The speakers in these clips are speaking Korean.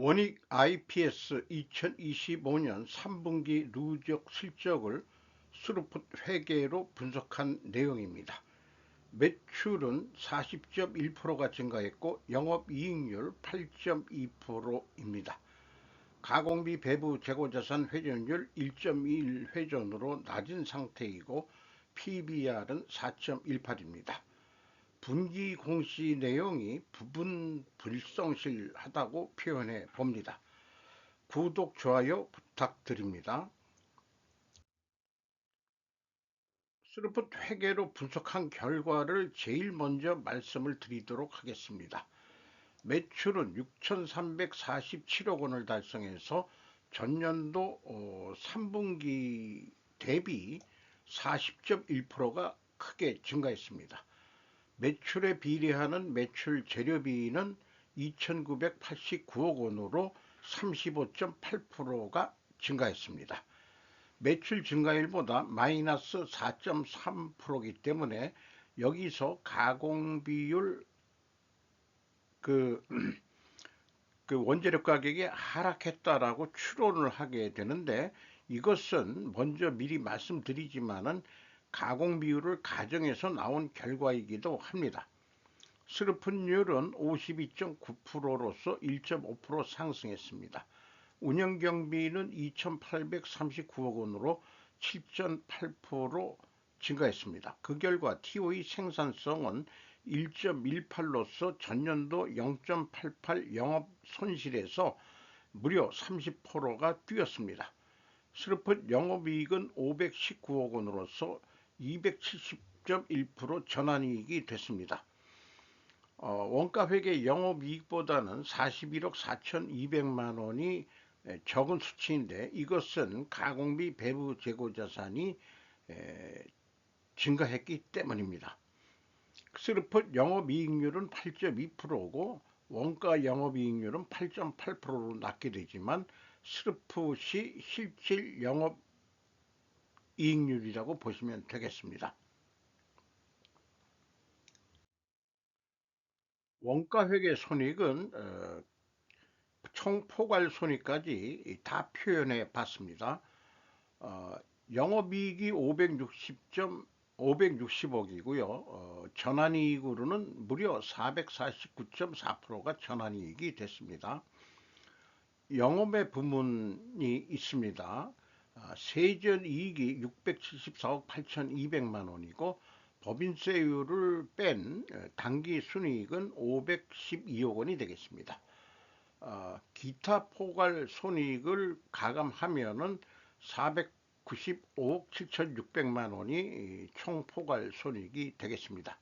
원익 IPS 2025년 3분기 누적 실적을 스루풋 회계로 분석한 내용입니다. 매출은 40.1%가 증가했고 영업이익률 8.2%입니다. 가공비 배부 재고자산 회전율 1.21 회전으로 낮은 상태이고 PBR은 4.18입니다. 분기 공시 내용이 부분 불성실하다고 표현해 봅니다. 구독, 좋아요 부탁드립니다. 스루풋 회계로 분석한 결과를 제일 먼저 말씀을 드리도록 하겠습니다. 매출은 6,347억 원을 달성해서 전년도 3분기 대비 40.1%가 크게 증가했습니다. 매출에 비례하는 매출 재료비는 2,989억 원으로 35.8%가 증가했습니다. 매출 증가율보다 마이너스 4.3%이기 때문에 여기서 가공비율 그, 그 원재료 가격이 하락했다라고 추론을 하게 되는데, 이것은 먼저 미리 말씀드리지만은 가공 비율을 가정해서 나온 결과이기도 합니다. 스루풋율은 52.9%로서 1.5% 상승했습니다. 운영경비는 2,839억 원으로 7.8% 증가했습니다. 그 결과 TOE 생산성은 1.18로서 전년도 0.88 영업 손실에서 무려 30%가 뛰었습니다. 스루풋 영업이익은 519억 원으로서 270.1% 전환이익이 됐습니다. 원가회계 영업이익보다는 41억 4,200만 원이 적은 수치인데, 이것은 가공비 배부 재고자산이 증가했기 때문입니다. 스루풋 영업이익률은 8.2%고 원가 영업이익률은 8.8%로 낮게 되지만 스루풋이 실질 영업이익률이라고 보시면 되겠습니다. 원가회계 손익은 총 포괄 손익까지 다 표현해 봤습니다. 영업이익이 560억이고요. 전환이익으로는 무려 449.4%가 전환이익이 됐습니다. 영업의 부문이 있습니다. 세전이익이 674억 8,200만 원이고 법인세율을 뺀 당기순이익은 512억 원이 되겠습니다. 기타 포괄 손익을 가감하면은 495억 7,600만 원이 총 포괄 손익이 되겠습니다.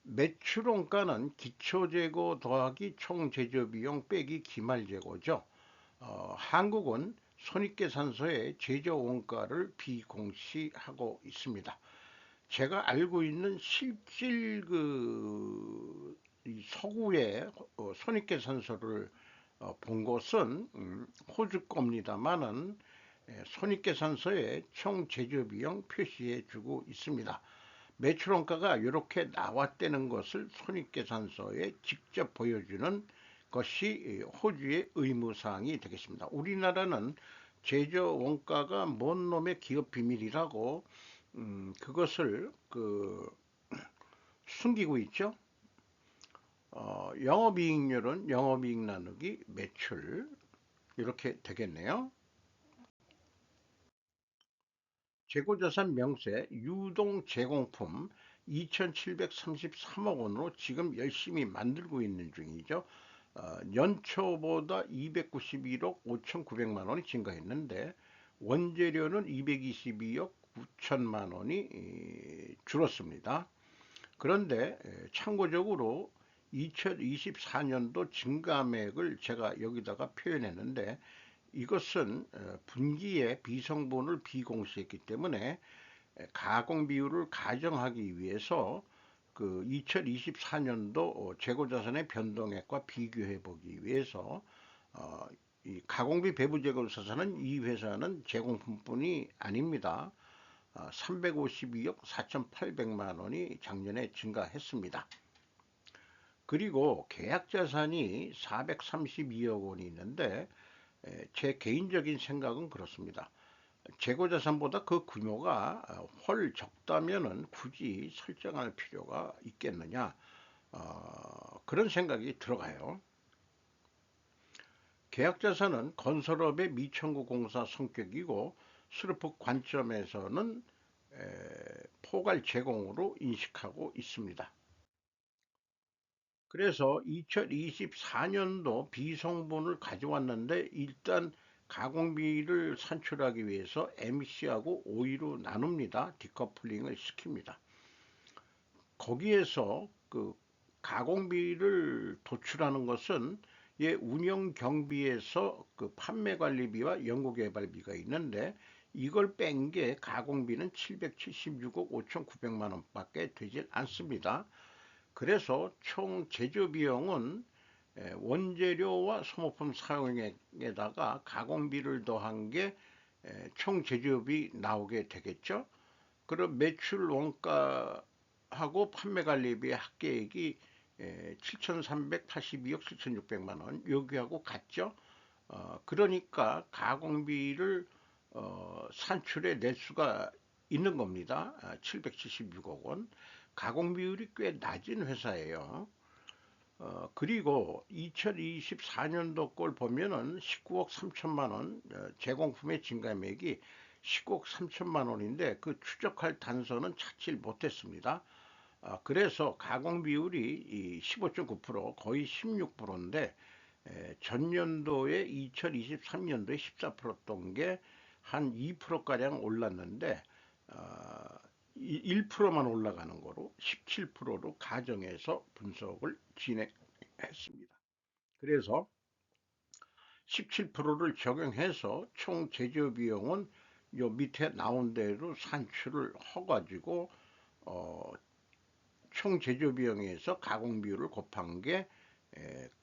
매출원가는 기초재고 더하기 총제조비용 빼기 기말재고죠. 한국은 손익계산서에 제조원가를 비공시하고 있습니다. 제가 알고 있는 실질 서구의 손익계산서를 본 것은 호주 겁니다만은 손익계산서에 총 제조비용 표시해 주고 있습니다. 매출원가가 이렇게 나왔다는 것을 손익계산서에 직접 보여주는 것이 호주의 의무사항이 되겠습니다. 우리나라는 제조원가가 뭔 놈의 기업비밀이라고 그것을 숨기고 있죠. 영업이익률은 영업이익 나누기 매출 이렇게 되겠네요. 재고자산 명세 유동 제공품 2,733억 원으로 지금 열심히 만들고 있는 중이죠. 연초보다 291억 5,900만 원이 증가했는데 원재료는 222억 9천만 원이 줄었습니다. 그런데 참고적으로 2024년도 증감액을 제가 여기다가 표현했는데, 이것은 분기에 비성분을 비공시했기 때문에 가공 비율을 가정하기 위해서 그 2024년도 재고자산의 변동액과 비교해 보기 위해서 이 가공비 배부 재고자산은 이 회사는 제공품뿐이 아닙니다. 352억 4,800만 원이 작년에 증가했습니다. 그리고 계약자산이 432억 원이 있는데 제 개인적인 생각은 그렇습니다. 재고자산보다 그 규모가 훨 적다면은 굳이 설정할 필요가 있겠느냐, 그런 생각이 들어가요. 계약자산은 건설업의 미청구 공사 성격이고 수르프 관점에서는 포괄 제공으로 인식하고 있습니다. 그래서 2024년도 비성분을 가져왔는데 일단 가공비를 산출하기 위해서 MC하고 OE로 나눕니다. 디커플링을 시킵니다. 거기에서 그 가공비를 도출하는 것은 운영 경비에서 그 판매 관리비와 연구 개발비가 있는데 이걸 뺀 게 가공비는 776억 5,900만 원밖에 되질 않습니다. 그래서 총 제조 비용은 원재료와 소모품 사용액에다가 가공비를 더한 게 총 제조비 나오게 되겠죠. 그럼 매출 원가하고 판매 관리비 합계액이 7,382억 7,600만 원 여기하고 같죠. 그러니까 가공비를 산출해 낼 수가 있는 겁니다. 776억 원. 가공 비율이 꽤 낮은 회사예요. 그리고 2024년도 걸 보면은 19억 3천만 원 제공품의 증가액이 19억 3천만 원인데 그 추적할 단서는 찾질 못했습니다. 그래서 가공 비율이 15.9% 거의 16%인데 전년도에 2023년도에 14%였던 게 한 2%가량 올랐는데 1%만 올라가는 거로 17%로 가정해서 분석을 진행했습니다. 그래서 17%를 적용해서 총 제조 비용은 요 밑에 나온 대로 산출을 해가지고 총 제조 비용에서 가공비율을 곱한 게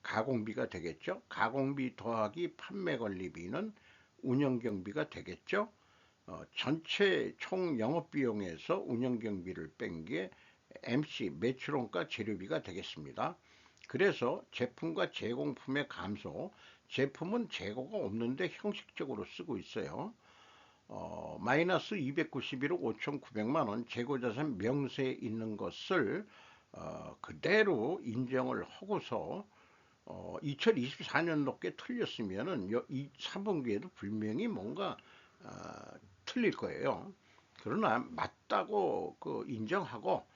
가공비가 되겠죠. 가공비 더하기 판매 관리비는 운영경비가 되겠죠. 전체 총 영업비용에서 운영경비를 뺀 게 MC 매출원가 재료비가 되겠습니다. 그래서 제품과 제공품의 감소, 제품은 재고가 없는데 형식적으로 쓰고 있어요. 마이너스 291억 5,900만 원 재고자산 명세에 있는 것을 그대로 인정을 하고서 2024년도께 틀렸으면은 이 3분기에도 분명히 뭔가 틀릴 거예요. 그러나 맞다고 인정하고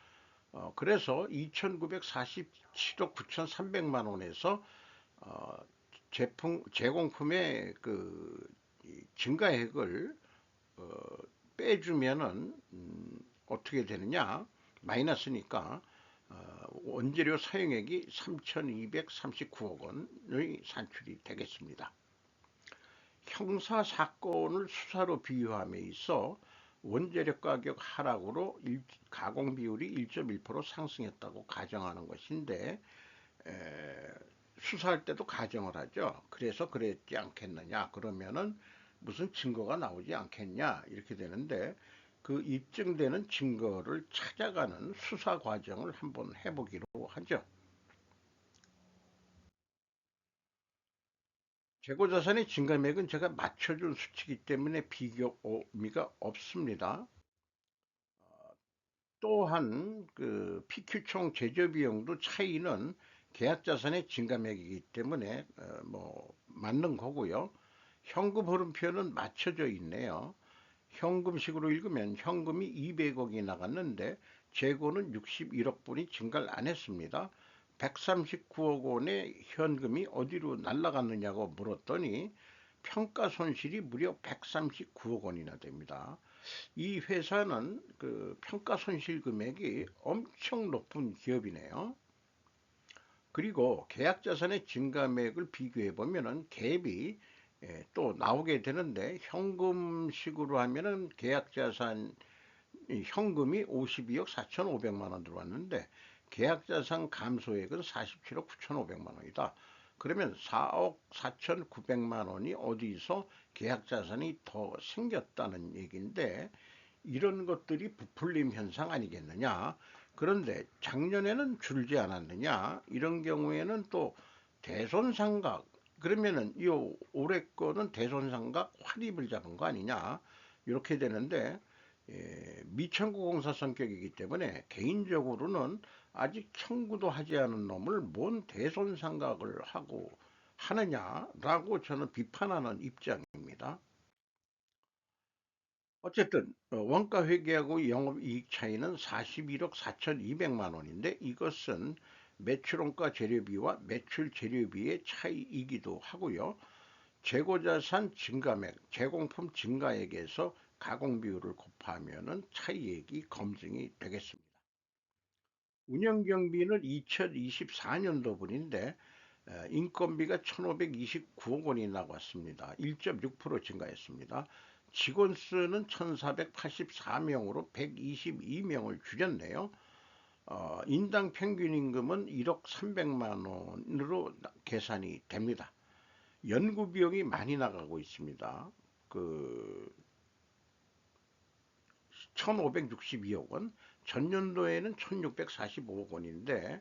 그래서 2,947억 9,300만 원에서 제공품의 그 증가액을 빼주면은 어떻게 되느냐? 마이너스니까 원재료 사용액이 3,239억 원의 산출이 되겠습니다. 형사 사건을 수사로 비유함에 있어 원재료 가격 하락으로 가공 비율이 1.1% 상승했다고 가정하는 것인데 수사할 때도 가정을 하죠. 그래서 그랬지 않겠느냐. 그러면은 무슨 증거가 나오지 않겠냐 이렇게 되는데 그 입증되는 증거를 찾아가는 수사 과정을 한번 해보기로 하죠. 재고자산의 증감액은 제가 맞춰준 수치이기 때문에 비교 의미가 없습니다. 또한 그 PQ총 제조비용도 차이는 계약자산의 증감액이기 때문에 뭐 맞는 거고요. 현금 흐름표는 맞춰져 있네요. 현금식으로 읽으면 현금이 200억이 나갔는데 재고는 61억 분이 증가를 안 했습니다. 139억 원의 현금이 어디로 날아갔느냐고 물었더니 평가 손실이 무려 139억 원이나 됩니다. 이 회사는 그 평가 손실 금액이 엄청 높은 기업이네요. 그리고 계약자산의 증감액을 비교해 보면은 갭이 또 나오게 되는데 현금식으로 하면은 계약자산 현금이 52억 4,500만 원 들어왔는데 계약자산 감소액은 47억 9,500만 원이다. 그러면 4억 4,900만 원이 어디서 계약자산이 더 생겼다는 얘기인데 이런 것들이 부풀림 현상 아니겠느냐. 그런데 작년에는 줄지 않았느냐? 이런 경우에는 또 대손상각, 그러면은 이 올해 거는 대손상각 환입을 잡은 거 아니냐? 이렇게 되는데, 미청구 공사 성격이기 때문에 개인적으로는 아직 청구도 하지 않은 놈을 뭔 대손상각을 하고 하느냐라고 저는 비판하는 입장입니다. 어쨌든 원가 회계하고 영업이익 차이는 41억 4,200만 원인데, 이것은 매출원가 재료비와 매출 재료비의 차이이기도 하고요. 재고자산 증가액, 제공품 증가액에서 가공비율을 곱하면 차이액이 검증이 되겠습니다. 운영경비는 2024년도 분인데 인건비가 1,529억 원이 나왔습니다. 1.6% 증가했습니다. 직원 수는 1,484명으로 122명을 줄였네요. 인당 평균 임금은 1억 300만 원으로 계산이 됩니다. 연구 비용이 많이 나가고 있습니다. 그 1,562억 원, 전년도에는 1,645억 원인데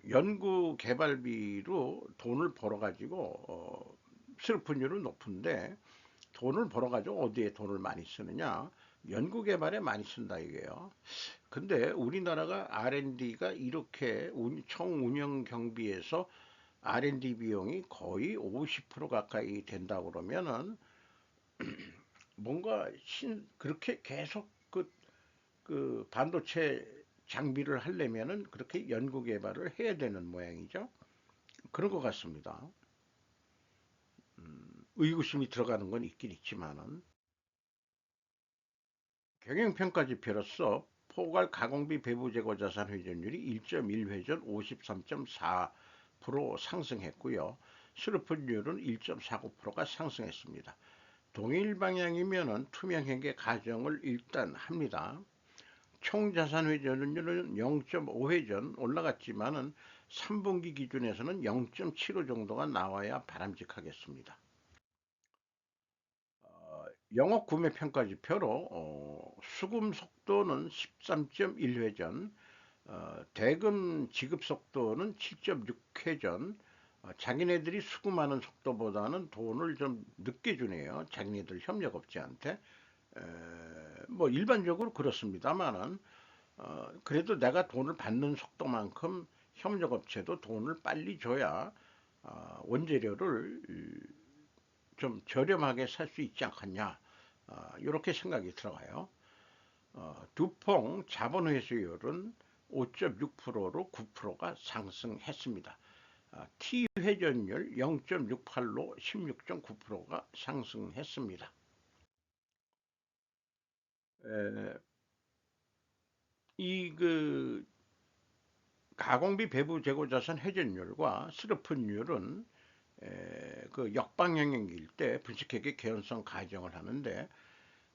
연구 개발비로 돈을 벌어가지고 슬픈율은 높은데, 돈을 벌어가지고 어디에 돈을 많이 쓰느냐? 연구 개발에 많이 쓴다 이게요. 근데 우리나라가 R&D가 이렇게 총 운영 경비에서 R&D 비용이 거의 50% 가까이 된다 그러면은 뭔가 그렇게 계속 그 반도체 장비를 하려면은 그렇게 연구 개발을 해야 되는 모양이죠. 그런 것 같습니다. 의구심이 들어가는 건 있긴 있지만은, 경영평가지표로서 포괄 가공비 배부 재고 자산 회전율이 1.1회전 53.4% 상승했고요. 수르풋율은 1.49%가 상승했습니다. 동일 방향이면은 투명회계 가정을 일단 합니다. 총 자산 회전율은 0.5회전 올라갔지만은 3분기 기준에서는 0.75 정도가 나와야 바람직하겠습니다. 영업 구매 평가 지표로 수금 속도는 13.1회전, 대금 지급 속도는 7.6회전, 자기네들이 수금하는 속도보다는 돈을 좀 늦게 주네요. 자기네들 협력업체한테. 뭐 일반적으로 그렇습니다만은 그래도 내가 돈을 받는 속도만큼 협력업체도 돈을 빨리 줘야 원재료를 좀 저렴하게 살 수 있지 않겠냐, 이렇게 생각이 들어가요. 두퐁 자본회수율은 5.6%로 9%가 상승했습니다. T회전율 0.68로 16.9%가 상승했습니다. 이 가공비 배부 재고 자산 회전율과 스르픈율은 그 역방향일 때 분식회계 개연성 가정을 하는데,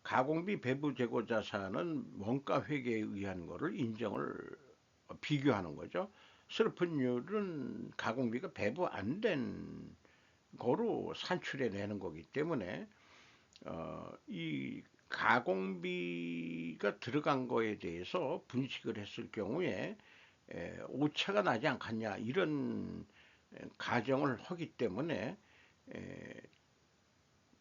가공비 배부 재고 자산은 원가 회계에 의한 거를 인정을 비교하는 거죠. 슬픈율은 가공비가 배부 안 된 거로 산출해 내는 거기 때문에 이 가공비가 들어간 거에 대해서 분식을 했을 경우에 오차가 나지 않겠냐, 이런 가정을 하기 때문에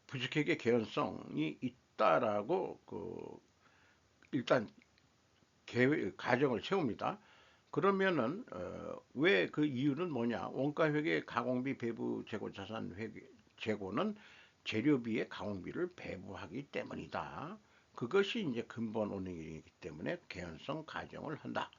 부식회계 개연성이 있다라고 일단 가정을 세웁니다. 그러면은 왜 그 이유는 뭐냐? 원가회계 가공비 배부 재고 자산 회계 재고는 재료비의 가공비를 배부하기 때문이다. 그것이 이제 근본 원인이기 때문에 개연성 가정을 한다.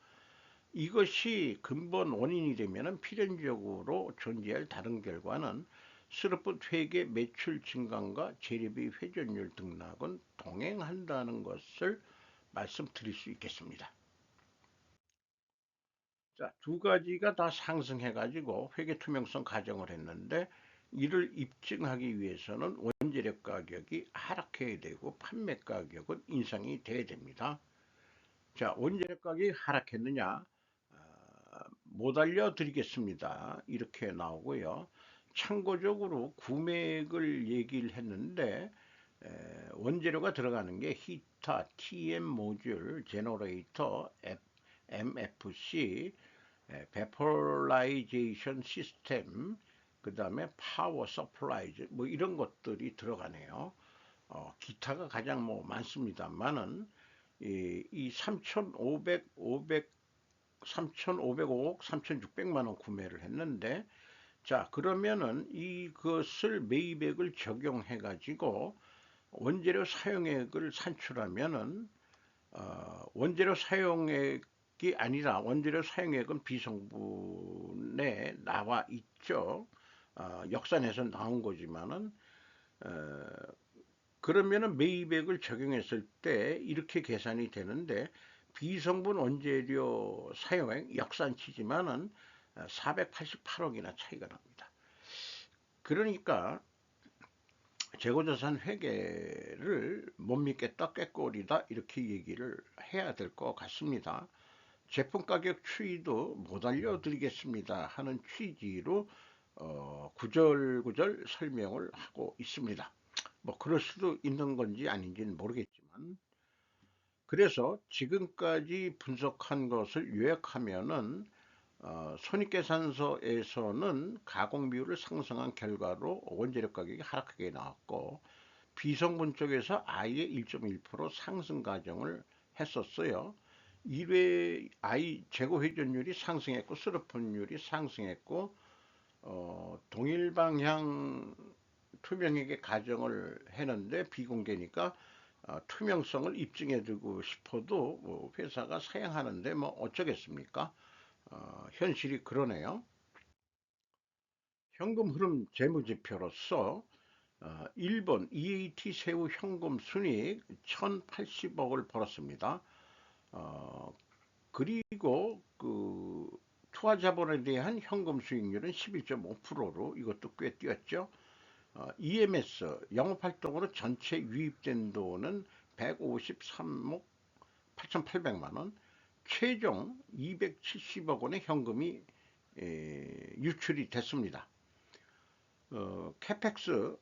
이것이 근본 원인이 되면은 필연적으로 존재할 다른 결과는 스룹풋 회계 매출 증가과 재료비 회전율 등락은 동행한다는 것을 말씀드릴 수 있겠습니다. 자, 두 가지가 다 상승해가지고 회계 투명성 가정을 했는데, 이를 입증하기 위해서는 원재료 가격이 하락해야 되고 판매 가격은 인상이 돼야 됩니다. 자, 원재료 가격이 하락했느냐? 못 알려드리겠습니다. 이렇게 나오고요. 참고적으로 구매액을 얘기를 했는데 원재료가 들어가는 게 데이터 TM 모듈 제너레이터 MFC 베폴라이제이션 시스템 그 다음에 파워 서플라이즈 뭐 이런 것들이 들어가네요. 기타가 가장 뭐 많습니다만은 이 3,500억 3,600만 원 구매를 했는데 자 그러면은 이것을 매입액을 적용해 가지고 원재료 사용액을 산출하면은 원재료 사용액이 아니라 원재료 사용액은 비성분에 나와 있죠. 역산해서 나온 거지만은 그러면은 매입액을 적용했을 때 이렇게 계산이 되는데 비성분 원재료 사용액 역산치지만은 488억이나 차이가 납니다. 그러니까 재고자산 회계를 못 믿겠다 꾀꼬리다 이렇게 얘기를 해야 될 것 같습니다. 제품 가격 추이도 못 알려드리겠습니다 하는 취지로 구절구절 설명을 하고 있습니다. 뭐 그럴 수도 있는 건지 아닌지는 모르겠지만 그래서 지금까지 분석한 것을 요약하면은 손익계산서에서는 가공비율을 상승한 결과로 원재료 가격이 하락하게 나왔고 비성분 쪽에서 아예 1.1% 상승 가정을 했었어요. 1회 아이 재고 회전율이 상승했고 수로분율이 상승했고 동일 방향 투명하게 가정을 했는데 비공개니까 투명성을 입증해두고 싶어도 뭐 회사가 사양하는데 뭐 어쩌겠습니까? 현실이 그러네요. 현금 흐름 재무지표로서 1번 EAT 세후 현금 순이익 1,080억을 벌었습니다. 그리고 그 투하 자본에 대한 현금 수익률은 11.5%로 이것도 꽤 뛰었죠. EMS 영업활동으로 전체 유입된 돈은 153억 8,800만 원, 최종 270억 원의 현금이 유출이 됐습니다. 캐펙스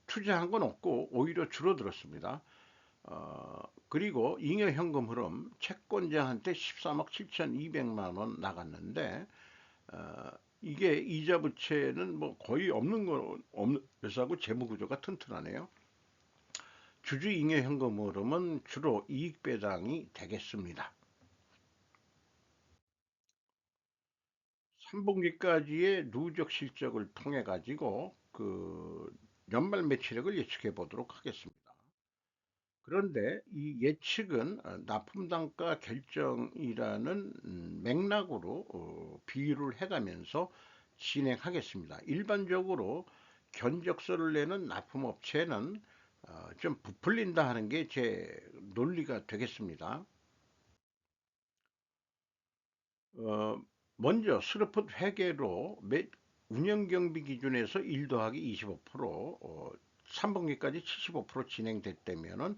투자한 건 없고 오히려 줄어들었습니다. 그리고 잉여 현금 흐름 채권자한테 13억 7,200만 원 나갔는데 이게 이자 부채는 뭐 거의 없는 건 없는 회사고 재무 구조가 튼튼하네요. 주주 잉여 현금 흐름은 주로 이익 배당이 되겠습니다. 3분기까지의 누적 실적을 통해 가지고 그 연말 매출액을 예측해 보도록 하겠습니다. 그런데 이 예측은 납품 단가 결정이라는 맥락으로 비유를 해가면서 진행하겠습니다. 일반적으로 견적서를 내는 납품업체는 좀 부풀린다 하는 게 제 논리가 되겠습니다. 어, 먼저 스루풋 회계로 운영경비 기준에서 1 더하기 25% 3분기까지 75% 진행됐다면은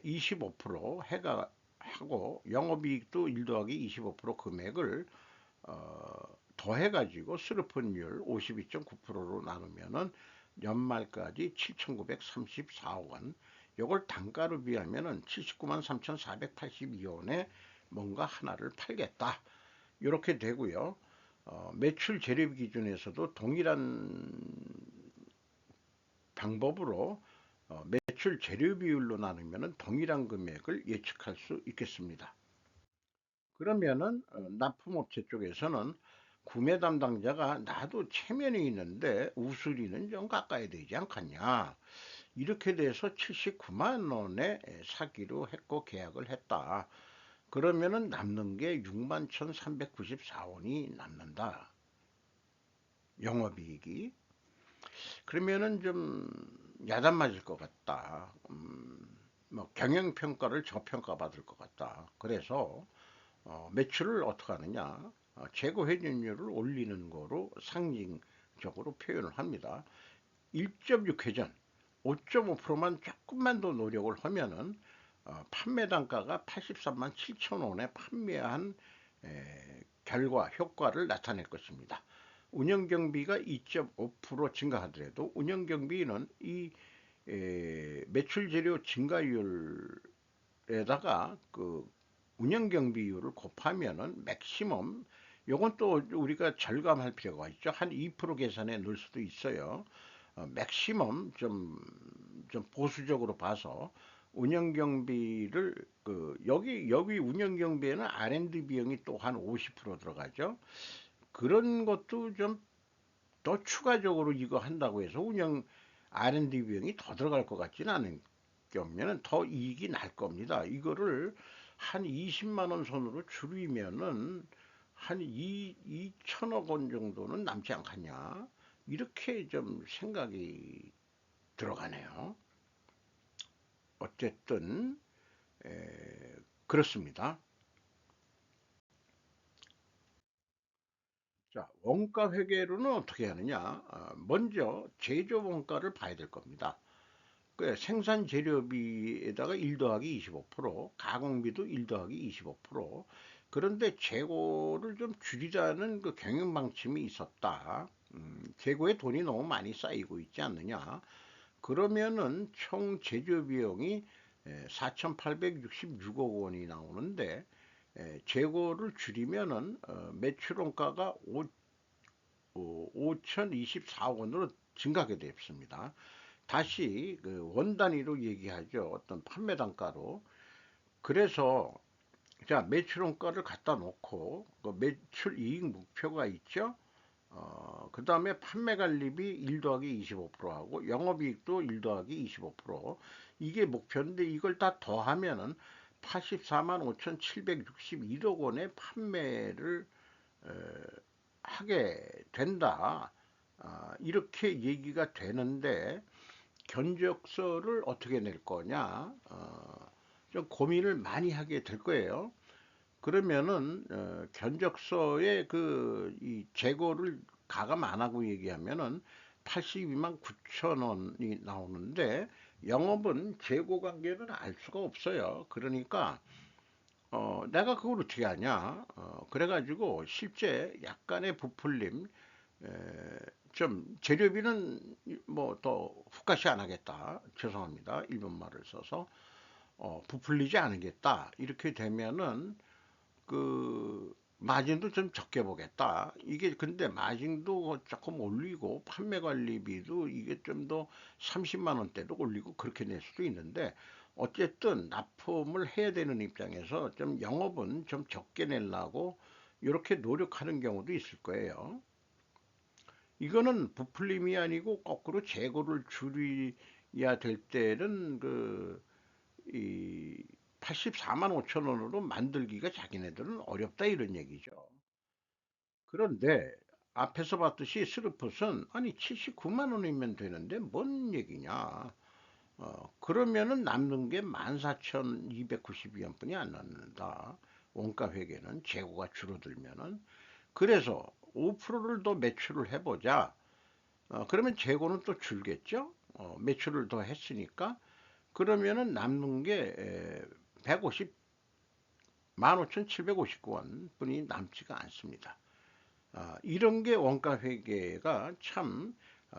25% 해가 하고 영업이익도 1 더하기 25% 금액을 더해가지고 스루풋율 52.9%로 나누면은 연말까지 7,934억 원. 이걸 단가로 비하면은 79만 3,482원에 뭔가 하나를 팔겠다. 이렇게 되고요. 매출 재료비 기준에서도 동일한 방법으로 매출 재료 비율로 나누면 동일한 금액을 예측할 수 있겠습니다. 그러면은 납품업체 쪽에서는 구매 담당자가 나도 체면이 있는데 우수리는 좀 깎아야 되지 않겠냐. 이렇게 돼서 79만 원에 사기로 했고 계약을 했다. 그러면은 남는 게 6만 1,394원이 남는다. 영업이익이. 그러면은 좀 야단 맞을 것 같다. 뭐 경영평가를 저평가 받을 것 같다. 그래서 매출을 어떻게 하느냐. 재고 회전율을 올리는 거로 상징적으로 표현을 합니다. 1.6 회전 5.5%만 조금만 더 노력을 하면은 판매 단가가 83만 7천 원에 판매한 결과 효과를 나타낼 것입니다. 운영경비가 2.5% 증가하더라도 운영경비는 이 매출 재료 증가율에다가 그 운영 경비율을 곱하면은 맥시멈, 요건 또 우리가 절감할 필요가 있죠. 한 2% 계산에 넣을 수도 있어요. 맥시멈 좀 보수적으로 봐서 운영 경비를 여기 운영 경비에는 R&D 비용이 또 한 50% 들어가죠. 그런 것도 좀 더 추가적으로 이거 한다고 해서 운영 R&D 비용이 더 들어갈 것 같지는 않은 경우에는 더 이익이 날 겁니다. 이거를 한 20만 원 선으로 줄이면은 한 2천억 원 정도는 남지 않겠냐. 이렇게 좀 생각이 들어가네요. 어쨌든 그렇습니다. 자, 원가 회계로는 어떻게 하느냐? 먼저 제조 원가를 봐야 될 겁니다. 그 생산 재료비에다가 1 더하기 25%, 가공비도 1 더하기 25%. 그런데 재고를 좀 줄이자는 그 경영 방침이 있었다. 재고에 돈이 너무 많이 쌓이고 있지 않느냐? 그러면은 총 제조 비용이 4,866억 원이 나오는데 재고를 줄이면은 매출 원가가 5,024억 원으로 증가하게 됐습니다. 다시 그 원 단위로 얘기하죠. 어떤 판매 단가로. 그래서 자, 매출 원가를 갖다 놓고 그 매출 이익 목표가 있죠. 그 다음에 판매 관리비 1 더하기 25%하고 영업이익도 1 더하기 25%. 이게 목표인데 이걸 다 더하면은 84만 5,761억 원의 판매를 하게 된다. 이렇게 얘기가 되는데 견적서를 어떻게 낼 거냐? 좀 고민을 많이 하게 될 거예요. 그러면은 견적서에 이 재고를 가감 안 하고 얘기하면은 82만 9천 원이 나오는데 영업은 재고 관계는 알 수가 없어요. 그러니까 내가 그걸 어떻게 하냐? 그래가지고 실제 약간의 부풀림, 에, 좀 재료비는 뭐 더 훅가시 안 하겠다. 죄송합니다. 일본 말을 써서 부풀리지 않겠다. 이렇게 되면은 그 마진도 좀 적게 보겠다. 이게 근데 마진도 조금 올리고 판매 관리비도 이게 좀 더 30만 원대로 올리고 그렇게 낼 수도 있는데 어쨌든 납품을 해야 되는 입장에서 좀 영업은 좀 적게 내려고 이렇게 노력하는 경우도 있을 거예요. 이거는 부풀림이 아니고 거꾸로 재고를 줄여야 될 때는 이 84만 5천 원으로 만들기가 자기네들은 어렵다 이런 얘기죠. 그런데 앞에서 봤듯이 스루펫은 아니 79만 원이면 되는데 뭔 얘기냐. 그러면은 남는 게 14,292원뿐이 안 남는다. 원가 회계는 재고가 줄어들면은. 그래서 5%를 더 매출을 해보자. 그러면 재고는 또 줄겠죠? 매출을 더 했으니까. 그러면은 남는 게 150, 15,759원 뿐이 남지가 않습니다. 이런 게 원가 회계가 참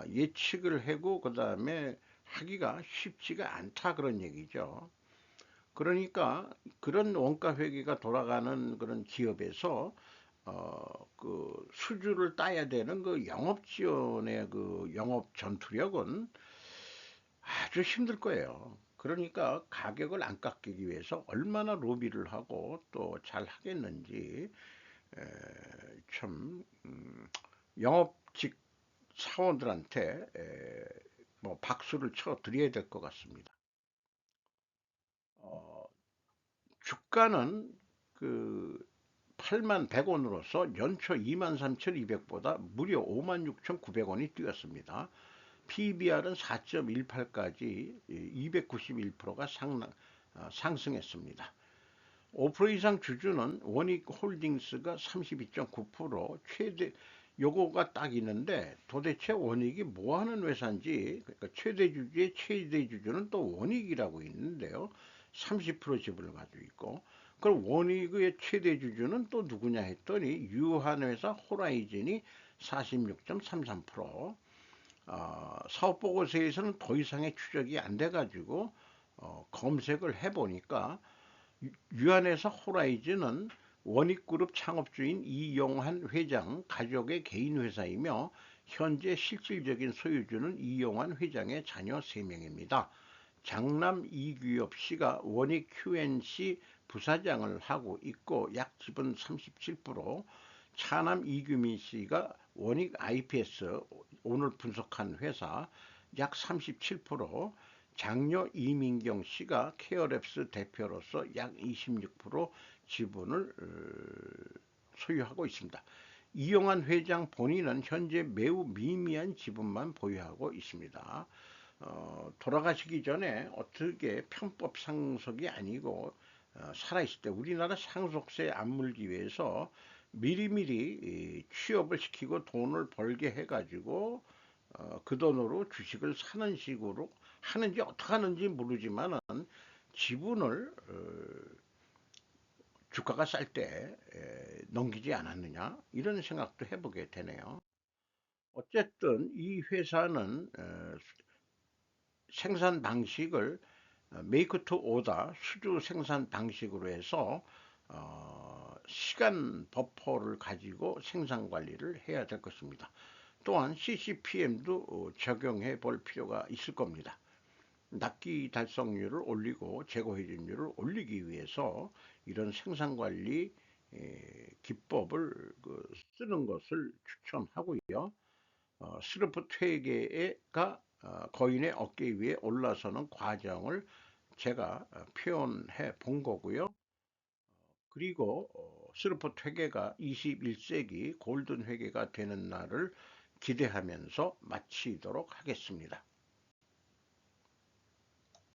예측을 하고 그 다음에 하기가 쉽지가 않다 그런 얘기죠. 그러니까 그런 원가 회계가 돌아가는 그런 기업에서 그 수주를 따야 되는 그 영업 지원의 그 영업 전투력은 아주 힘들 거예요. 그러니까 가격을 안 깎이기 위해서 얼마나 로비를 하고 또 잘 하겠는지 에, 참 영업직 사원들한테 뭐 박수를 쳐 드려야 될 것 같습니다. 어, 주가는 그 8만 100원으로서 연초 2만 3,200보다 무려 5만 6,900원이 뛰었습니다. PBR은 4.18까지 291%가 상승했습니다. 5% 이상 주주는 원익홀딩스가 32.9% 최대 요거가 딱 있는데 도대체 원익이 뭐 하는 회사인지 그러니까 최대 주주의 최대 주주는 또 원익이라고 있는데요. 30% 지분을 가지고 있고 그럼 원익의 최대 주주는 또 누구냐 했더니 유한회사 호라이즌이 46.33%, 사업보고서에서는 더 이상의 추적이 안 돼가지고 검색을 해보니까 유한회사 호라이즌은 원익그룹 창업주인 이용환 회장 가족의 개인 회사이며 현재 실질적인 소유주는 이용환 회장의 자녀 3명입니다. 장남 이규엽 씨가 원익 QNC 부사장을 하고 있고 약 지분 37%, 차남 이규민 씨가 원익 IPS 오늘 분석한 회사 약 37%, 장녀 이민경 씨가 케어랩스 대표로서 약 26% 지분을 소유하고 있습니다. 이용환 회장 본인은 현재 매우 미미한 지분만 보유하고 있습니다. 돌아가시기 전에 어떻게 편법 상속이 아니고 살아있을 때 우리나라 상속세 안 물기 위해서 미리미리 취업을 시키고 돈을 벌게 해가지고 그 돈으로 주식을 사는 식으로 하는지 어떻게 하는지 모르지만은 지분을 주가가 쌀 때 넘기지 않았느냐 이런 생각도 해보게 되네요. 어쨌든 이 회사는 생산 방식을 메이크 투 오더 수주 생산 방식으로 해서 시간 버퍼를 가지고 생산 관리를 해야 될 것입니다. 또한 CCPM도 적용해 볼 필요가 있을 겁니다. 납기 달성률을 올리고 재고 회전율을 올리기 위해서 이런 생산관리 기법을 쓰는 것을 추천하고요. 스르프 퇴계가 거인의 어깨 위에 올라서는 과정을 제가 표현해 본 거고요. 그리고 스르프 퇴계가 21세기 골든 회계가 되는 날을 기대하면서 마치도록 하겠습니다.